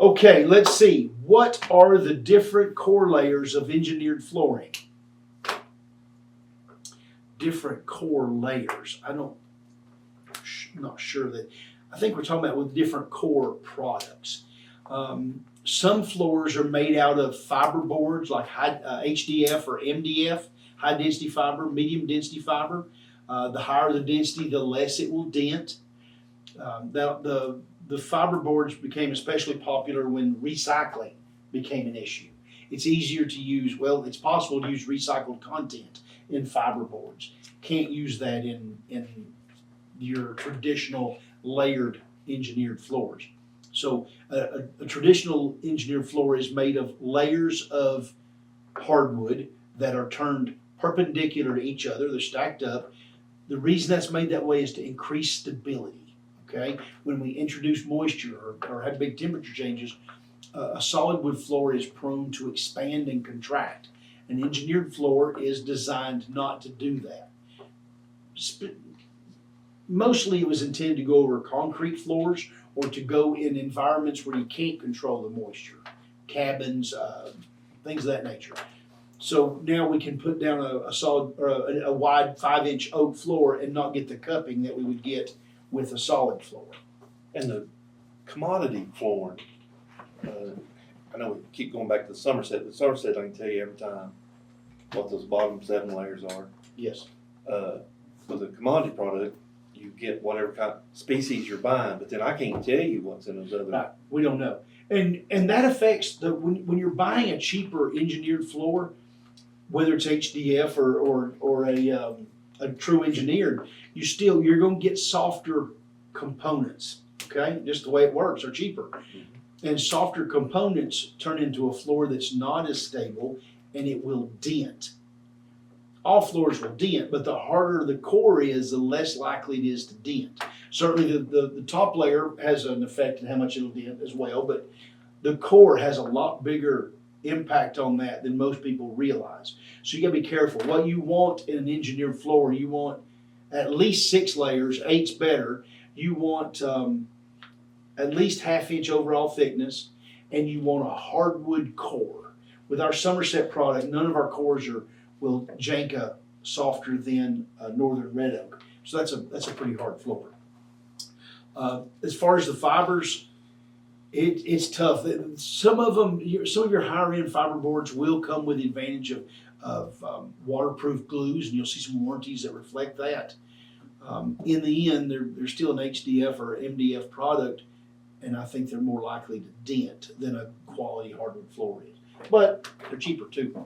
Okay, let's see. What are the different core layers of engineered flooring? Different core layers. Not sure that. I think we're talking about with different core products. Some floors are made out of fiber boards like HDF or MDF, high density fiber, medium density fiber. The higher the density, the less it will dent. The fiber boards became especially popular when recycling became an issue. It's easier to use, well, it's possible to use recycled content in fiber boards. Can't use that in your traditional layered engineered floors. So a traditional engineered floor is made of layers of hardwood that are turned perpendicular to each other. They're stacked up. The reason that's made that way is to increase stability. Okay, when we introduce moisture or have big temperature changes, a solid wood floor is prone to expand and contract. An engineered floor is designed not to do that. Mostly it was intended to go over concrete floors or to go in environments where you can't control the moisture, cabins, things of that nature. So now we can put down a solid or a wide 5-inch oak floor and not get the cupping that we would get with a solid floor. And the commodity flooring, I know we keep going back to the Somerset, but Somerset, I can tell you every time what those bottom 7 layers are. Yes. With a commodity product, you get whatever kind of species you're buying, but then I can't tell you what's in those other. Right. We don't know. And that affects when you're buying a cheaper engineered floor, whether it's HDF or a true engineered, you're going to get softer components. Okay, just the way it works, are cheaper, and softer components turn into a floor that's not as stable, and it will dent. All floors will dent, but the harder the core is, the less likely it is to dent. Certainly, the top layer has an effect on how much it'll dent as well, but the core has a lot bigger impact on that than most people realize. So you got to be careful. What you want in an engineered floor, you want at least 6 layers, 8's better. You want at least 1/2 inch overall thickness, and you want a hardwood core. With our Somerset product, none of our cores will Janka softer than Northern Red Oak. So that's a pretty hard floor. As far as the fibers, it's tough. Some of your higher end fiber boards will come with the advantage of waterproof glues, and you'll see some warranties that reflect that. In the end, they're still an HDF or MDF product, and I think they're more likely to dent than a quality hardwood floor is. But they're cheaper too.